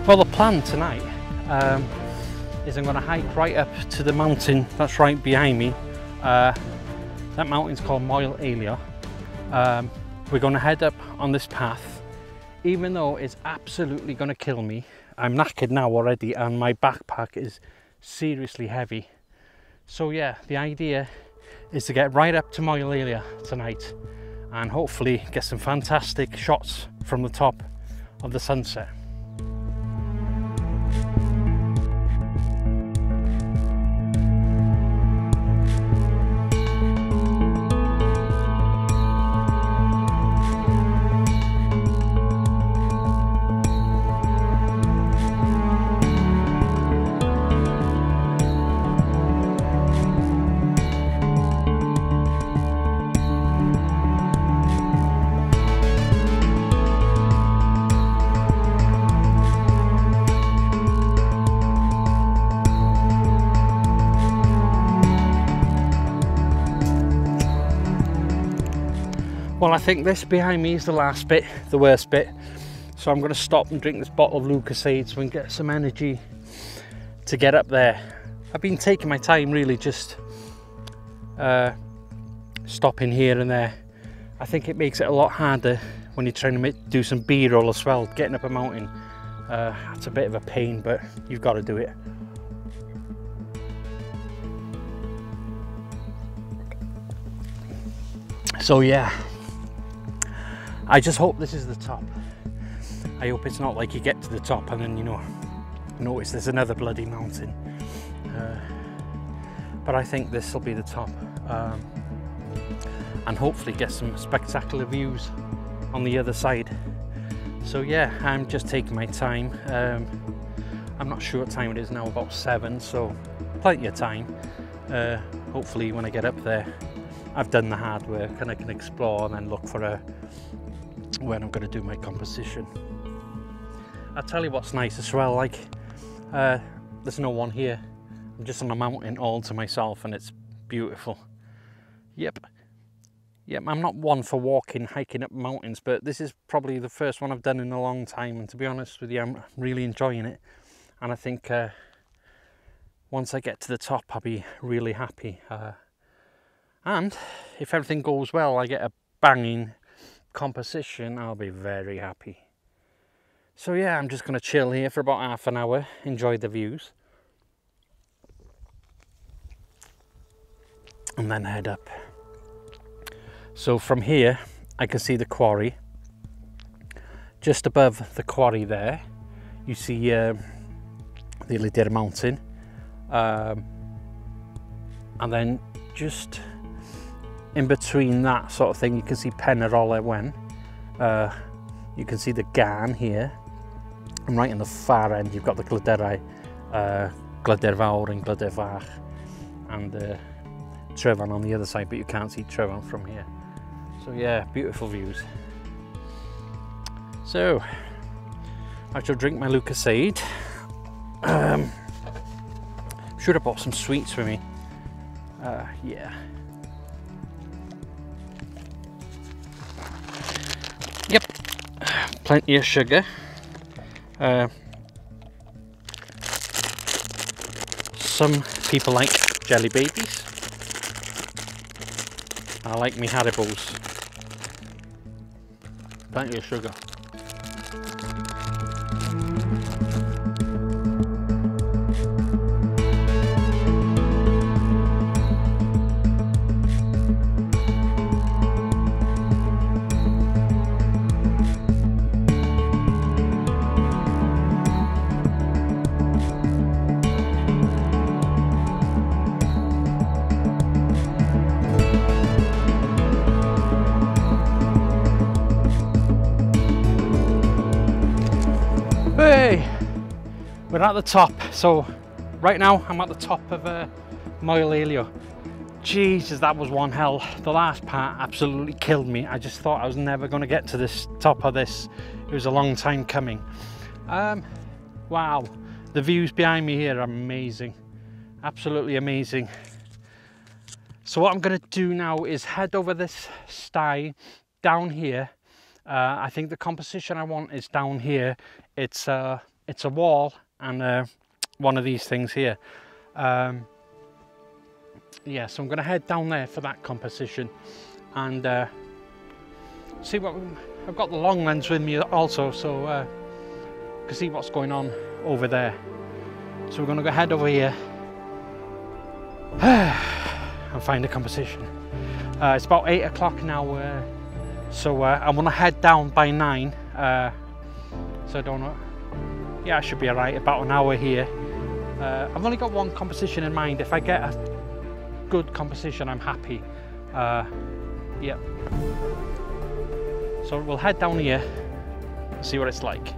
Well, the plan tonight is I'm going to hike right up to the mountain that's right behind me. That mountain's called Moel Eilio. We're going to head up on this path, even though it's absolutely going to kill me. I'm knackered now already and my backpack is seriously heavy. So yeah, the idea is to get right up to Moel Eilio tonight and hopefully get some fantastic shots from the top of the sunset. Well, I think this behind me is the last bit, the worst bit. So I'm going to stop and drink this bottle of Lucozade so we can get some energy to get up there. I've been taking my time really, just stopping here and there. I think it makes it a lot harder when you're trying to do some B-roll as well. Getting up a mountain, it's a bit of a pain, but you've got to do it. So yeah, I just hope this is the top. I hope it's not like you get to the top and then, you know, notice there's another bloody mountain. But I think this will be the top. And hopefully get some spectacular views on the other side. So yeah, I'm just taking my time. I'm not sure what time it is now, about 7, so plenty of time. Hopefully when I get up there, I've done the hard work and I can explore and then look for when I'm going to do my composition. I'll tell you what's nice as well, like there's no one here. I'm just on a mountain all to myself and it's beautiful. Yep, I'm not one for walking, hiking up mountains, but this is probably the first one I've done in a long time, and to be honest with you, I'm really enjoying it. And I think once I get to the top, I'll be really happy. And if everything goes well, I get a banging composition, I'll be very happy. So yeah, I'm just going to chill here for about half an hour, enjoy the views, and then head up. So from here, I can see the quarry. Just above the quarry there, you see the Lavalier mountain. And then just in between that sort of thing, you can see Penarol Wen. You can see the Gron here. And right on the far end, you've got the Gladerau, Glader Fawr and Glader Fach. And Trevon on the other side, but you can't see Trevon from here. So yeah, beautiful views. So I shall drink my Lucozade. Should have bought some sweets for me. Yeah. Yep, plenty of sugar. Some people like jelly babies. I like me Haribos. Plenty of sugar. Hey, we're at the top. So right now I'm at the top of Moel Eilio. Jesus, that was one hell. The last part absolutely killed me. I just thought I was never going to get to this top of this. It was a long time coming. Wow, the views behind me here are amazing, absolutely amazing. So what I'm going to do now is head over this stye down here. I think the composition I want is down here. It's it's a wall and one of these things here. Yeah, so I'm going to head down there for that composition and see what I've got the long lens with me also, so can see what's going on over there. So we're going to go head over here and find a composition. It's about 8 o'clock now, so I'm going to head down by 9. So I don't know. Yeah, I should be alright. About an hour here. I've only got one composition in mind. If I get a good composition, I'm happy. Yeah. So we'll head down here and see what it's like.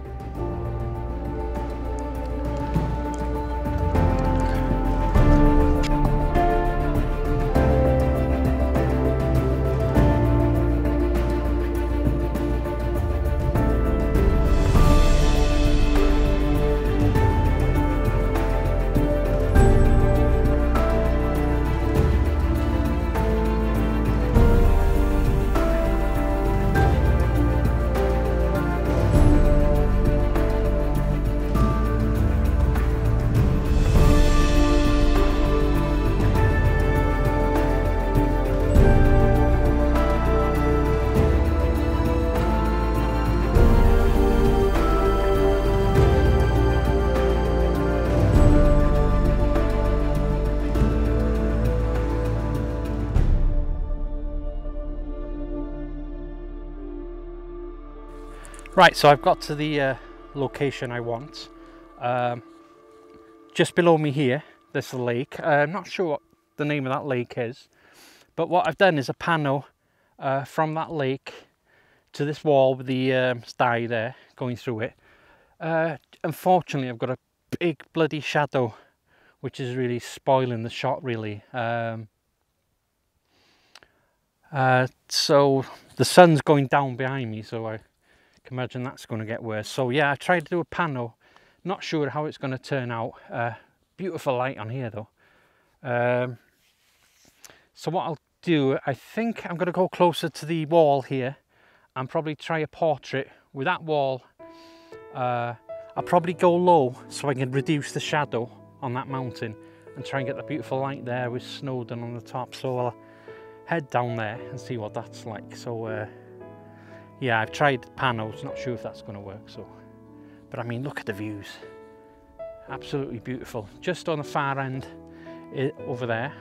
Right, so I've got to the location I want. Just below me here, there's a lake. I'm not sure what the name of that lake is, but what I've done is a panel from that lake to this wall with the sty there going through it. Unfortunately, I've got a big bloody shadow, which is really spoiling the shot, really. So the sun's going down behind me, so I can imagine that's going to get worse. So yeah, I tried to do a panel, not sure how it's going to turn out. Beautiful light on here though. So what I'll do, I think I'm going to go closer to the wall here and probably try a portrait with that wall. I'll probably go low so I can reduce the shadow on that mountain and try and get the beautiful light there with Snowdon on the top. So I'll head down there and see what that's like. So yeah, I've tried panels, not sure if that's going to work. So, but I mean, look at the views, absolutely beautiful. Just on the far end over there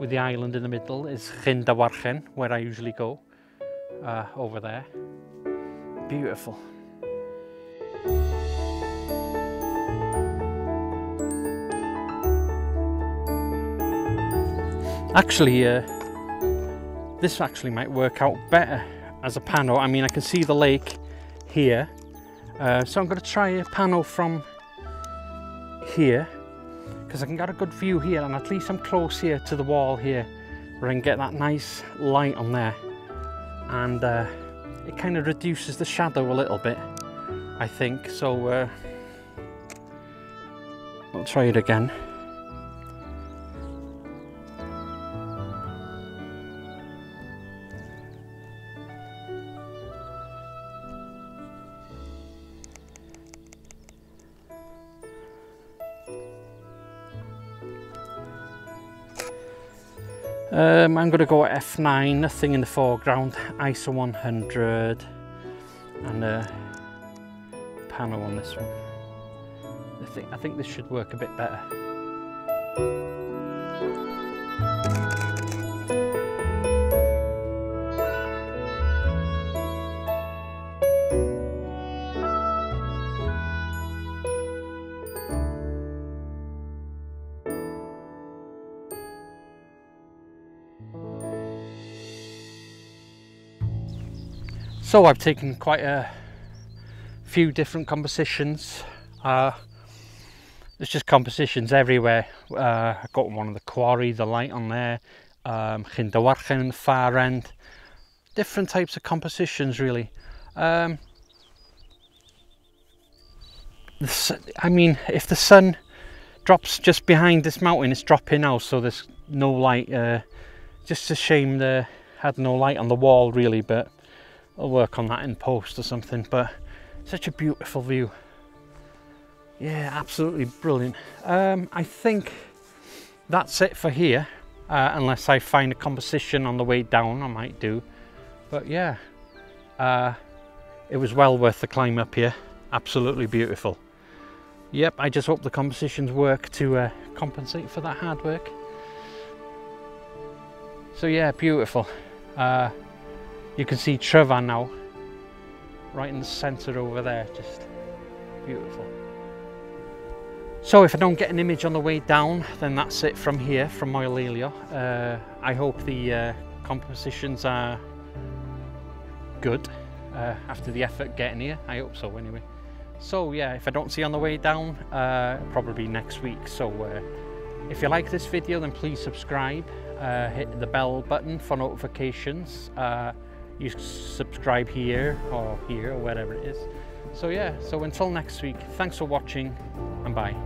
with the island in the middle is Xiaomi Yi, where I usually go. Over there, beautiful. Actually, this actually might work out better as a panel. I mean, I can see the lake here, so I'm going to try a panel from here because I can get a good view here, and at least I'm close here to the wall here where I can get that nice light on there, and it kind of reduces the shadow a little bit, I think. So I'll try it again. I'm going to go at f9, nothing in the foreground, ISO 100, and a panel on this one. I think this should work a bit better. So I've taken quite a few different compositions. There's just compositions everywhere. I got one on the quarry, the light on there, Xiaomi Yi on the far end. Different types of compositions, really. I mean, if the sun drops just behind this mountain, it's dropping now, so there's no light. Just a shame they had no light on the wall, really, but I'll work on that in post or something. But such a beautiful view. Yeah, absolutely brilliant. I think that's it for here, unless I find a composition on the way down, I might do. But yeah, it was well worth the climb up here. Absolutely beautiful. Yep, I just hope the compositions work to compensate for that hard work. So yeah, beautiful. You can see Trevor now, right in the centre over there, just beautiful. So if I don't get an image on the way down, then that's it from here, from Moel Eilio. I hope the compositions are good after the effort getting here. I hope so anyway. So yeah, if I don't see you on the way down, probably next week. So if you like this video, then please subscribe, hit the bell button for notifications. You subscribe here or wherever it is. So yeah, so until next week, thanks for watching and bye.